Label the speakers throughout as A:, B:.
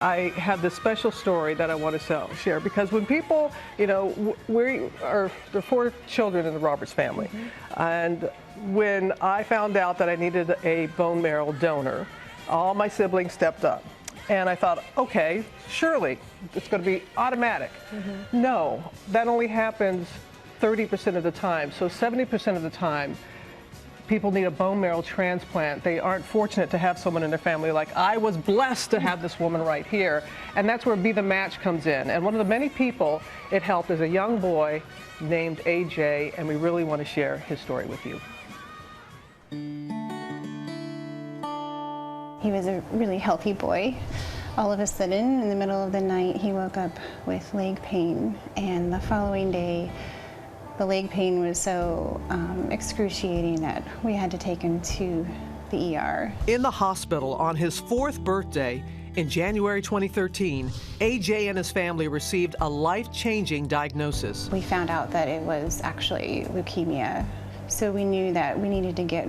A: I have this special story that I want to share because when people, there are 4 children in the Roberts family, and when I found out that I needed a bone marrow donor, all my siblings stepped up. And I thought, okay, surely it's going to be automatic. No, that only happens 30% of the time. So 70% of the time, people need a bone marrow transplant. They aren't fortunate to have someone in their family like I was blessed to have this woman right here. And that's where Be the Match comes in. And one of the many people it helped is a young boy named AJ, and we really want to share his story with you.
B: He was a really healthy boy. All of a sudden, in the middle of the night, he woke up with leg pain, and the following day, the leg pain was so excruciating that we had to take him to the ER.
A: In the hospital on his 4th birthday in January 2013, AJ and his family received a life-changing diagnosis.
B: We found out that it was actually leukemia, so we knew that we needed to get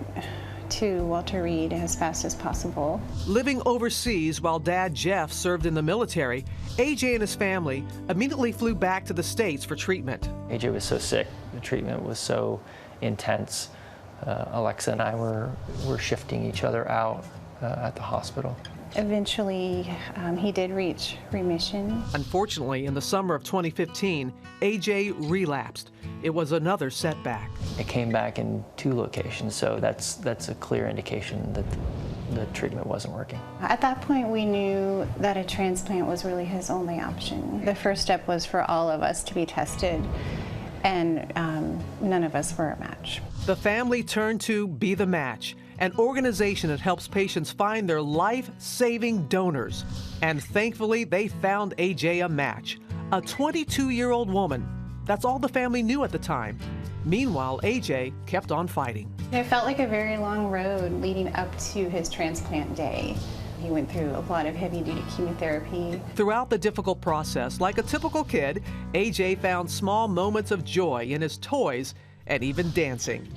B: to Walter Reed as fast as possible.
A: Living overseas while Dad Jeff served in the military, AJ and his family immediately flew back to the States for treatment.
C: AJ was so sick, the treatment was so intense. Alexa and I were shifting each other out at the hospital.
B: Eventually, he did reach remission.
A: Unfortunately, in the summer of 2015, AJ relapsed. It was another setback.
C: It came back in 2 locations, so that's a clear indication that the treatment wasn't working.
B: At that point, we knew that a transplant was really his only option. The first step was for all of us to be tested, and none of us were a match.
A: The family turned to Be the Match, an organization that helps patients find their life-saving donors. And thankfully, they found AJ a match, a 22-year-old woman. That's all the family knew at the time. Meanwhile, AJ kept on fighting.
B: It felt like a very long road leading up to his transplant day. He went through a lot of heavy-duty chemotherapy.
A: Throughout the difficult process, like a typical kid, AJ found small moments of joy in his toys and even dancing.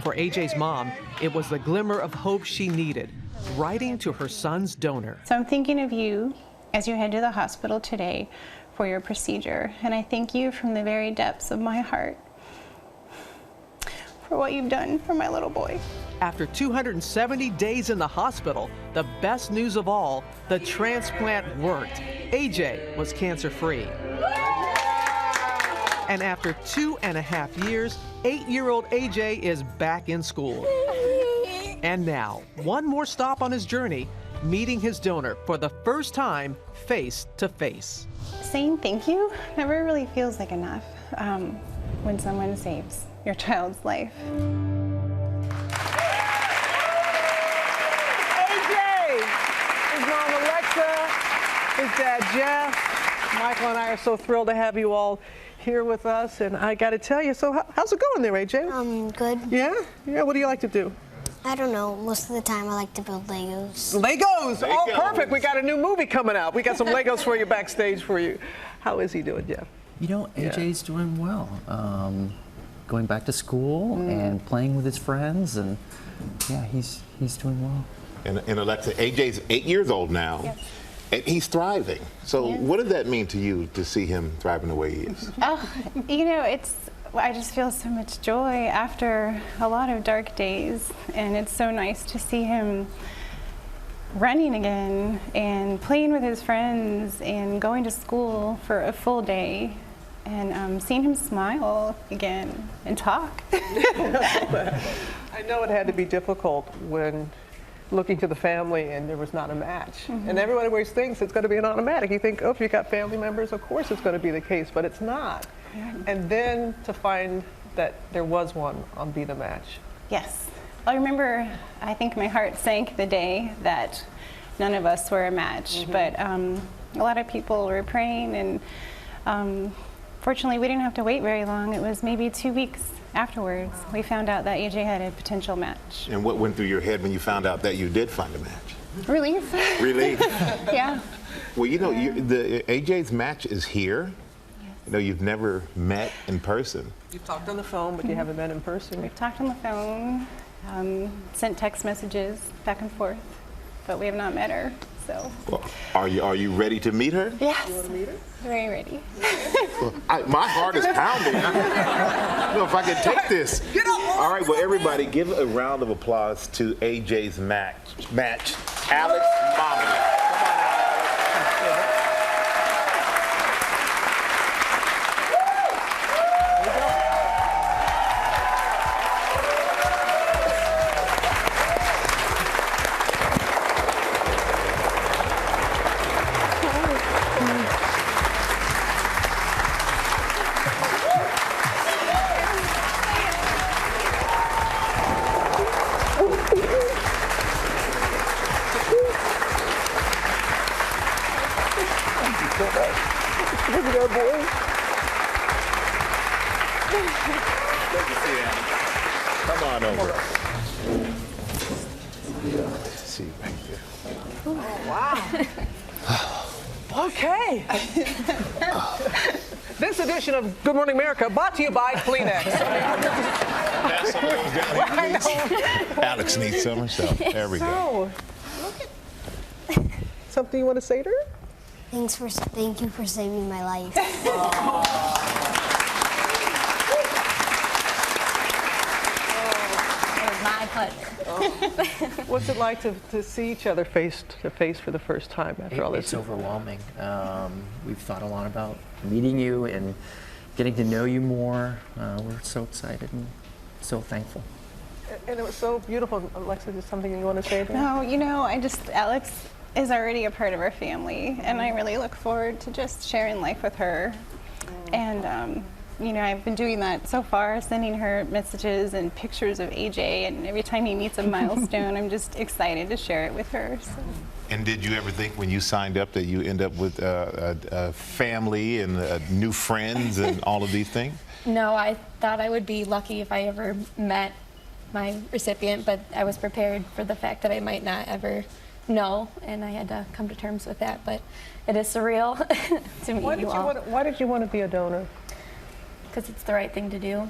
A: For AJ's mom, it was the glimmer of hope she needed, writing to her son's donor.
B: So I'm thinking of you as you head to the hospital today for your procedure, and I thank you from the very depths of my heart for what you've done for my little boy.
A: After 270 days in the hospital, the best news of all, the transplant worked. AJ was cancer-free. And after 2.5 years, 8-year-old AJ is back in school. And now, one more stop on his journey, meeting his donor for the first time face to face.
B: Saying thank you never really feels like enough when someone saves your child's life.
A: AJ! His mom Alexa, his dad Jeff. Michael and I are so thrilled to have you all here with us, and I got to tell you, so how's it going there, AJ?
D: Good.
A: Yeah? Yeah, what do you like to do?
D: I don't know. Most of the time I like to build Legos.
A: Legos! Oh, perfect. We got a new movie coming out. We got some Legos for you backstage for you. How is he doing, Jeff?
E: You know, AJ's doing well. Going back to school and playing with his friends, and yeah, he's doing well.
F: And Alexa, AJ's 8 years old now.
B: Yes.
F: And he's thriving. So what does that mean to you to see him thriving the way he is?
B: Oh, you know, I just feel so much joy after a lot of dark days, and it's so nice to see him running again and playing with his friends and going to school for a full day, and seeing him smile again and talk.
A: I know it had to be difficult when looking to the family and there was not a match. And everyone always thinks it's going to be an automatic. You think, oh, if you got family members, of course it's going to be the case, but it's not. And then to find that there was one on Be the Match.
B: Yes. I remember, I think my heart sank the day that none of us were a match, but a lot of people were praying, and fortunately we didn't have to wait very long. It was maybe 2 weeks afterwards we found out that AJ had a potential match.
F: And what went through your head when you found out that you did find a match?
B: Relief.
F: Relief.
B: Yeah.
F: Well, you know, the AJ's match is here. You know, you've never met in person.
A: You've talked on the phone, but you haven't met in person.
B: We've talked on the phone, sent text messages back and forth, but we have not met her. So,
F: Well, are you ready to meet her?
B: yes, very ready.
F: My heart is pounding. I don't know if I can take this.
A: Get up!
F: All right, well, everybody, give a round of applause to AJ's match, Alex Momedy. Here we go, boys. Good to see you, Alex. Come on over. See you back there.
A: Wow. Okay. This edition of Good Morning America brought to you by Kleenex.
F: Pass some of those down here, please. Alex needs some herself. There we go.
A: So, something you want to say to her?
D: Thank you for saving my life.
G: It was my pleasure.
A: What's it like to see each other face to face for the first time after all this?
C: It's overwhelming. We've thought a lot about meeting you and getting to know you more. We're so excited and so thankful.
A: And it was so beautiful. Alexa, is something you want to say to her?
B: No, you know, Alex is already a part of our family, and I really look forward to just sharing life with her. And, you know, I've been doing that so far, sending her messages and pictures of AJ, and every time he meets a milestone, I'm just excited to share it with her. So.
F: And did you ever think when you signed up that you end up with a family and new friends and all of these things?
G: No, I thought I would be lucky if I ever met my recipient, but I was prepared for the fact that I might not ever know, and I had to come to terms with that. But it is surreal to meet you all.
A: Why did you want to be a donor?
G: Because it's the right thing to do.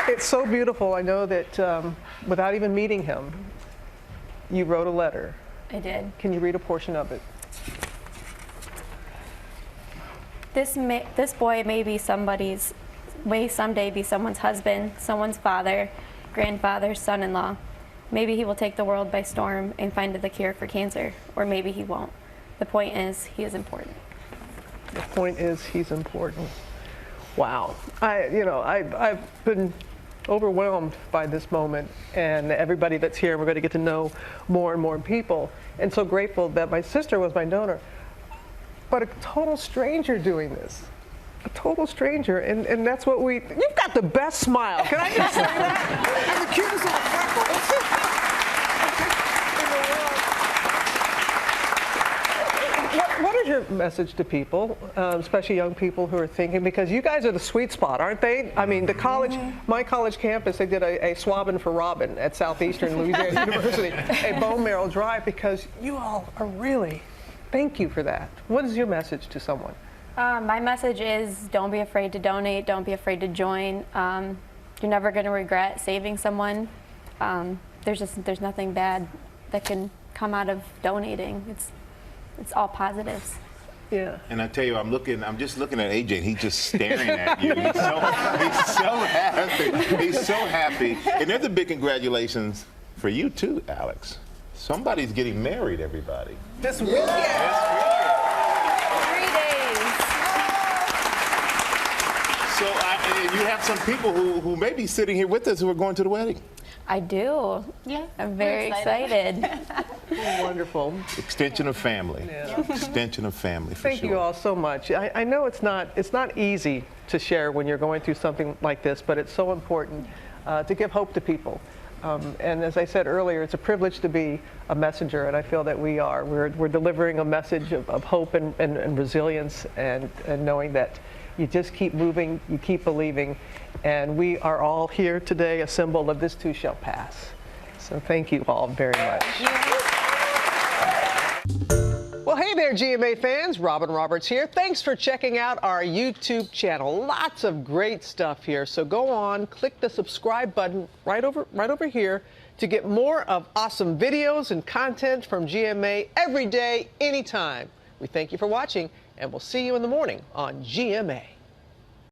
A: It's so beautiful. I know that without even meeting him, you wrote a letter.
G: I did.
A: Can you read a portion of it?
G: This boy may someday be someone's husband, someone's father, grandfather, son-in-law. Maybe he will take the world by storm and find the cure for cancer, or maybe he won't. The point is, he is important.
A: The point is, he's important. Wow. I've been overwhelmed by this moment, and everybody that's here, we're going to get to know more and more people. And so grateful that my sister was my donor, but a total stranger doing this. A total stranger, and that's what you've got the best smile. Can I just say that? And the cutest little freckles. What is your message to people, especially young people who are thinking, because you guys are the sweet spot, aren't they? I mean, the college, my college campus, they did a swabbing for Robin at Southeastern Louisiana University, a bone marrow drive, because you all are really, thank you for that. What is your message to someone?
G: My message is, don't be afraid to donate, don't be afraid to join. You're never going to regret saving someone. There's nothing bad that can come out of donating. It's all positives.
A: Yeah.
F: And I tell you, I'm just looking at AJ, and he's just staring at you. He's so happy. He's so happy. And there's a big congratulations for you too, Alex. Somebody's getting married, everybody.
A: This weekend.
G: 3 days.
F: So you have some people who may be sitting here with us who are going to the wedding.
G: I do.
B: Yeah.
G: I'm very excited.
A: Wonderful.
F: Extension of family.
A: Yeah.
F: Extension of family, for
A: Thank
F: sure.
A: you all so much. I know it's not easy to share when you're going through something like this, but it's so important to give hope to people. And as I said earlier, it's a privilege to be a messenger, and I feel that we are. We're delivering a message of hope and resilience, and knowing that you just keep moving, you keep believing, and we are all here today, a symbol of this too shall pass. So thank you all very much. Well, hey there. there, GMA fans. Robin Roberts here. Thanks for checking out our YouTube channel. Lots of great stuff here. So go on, click the subscribe button right over here to get more of awesome videos and content from GMA every day, anytime. We thank you for watching, and we'll see you in the morning on GMA.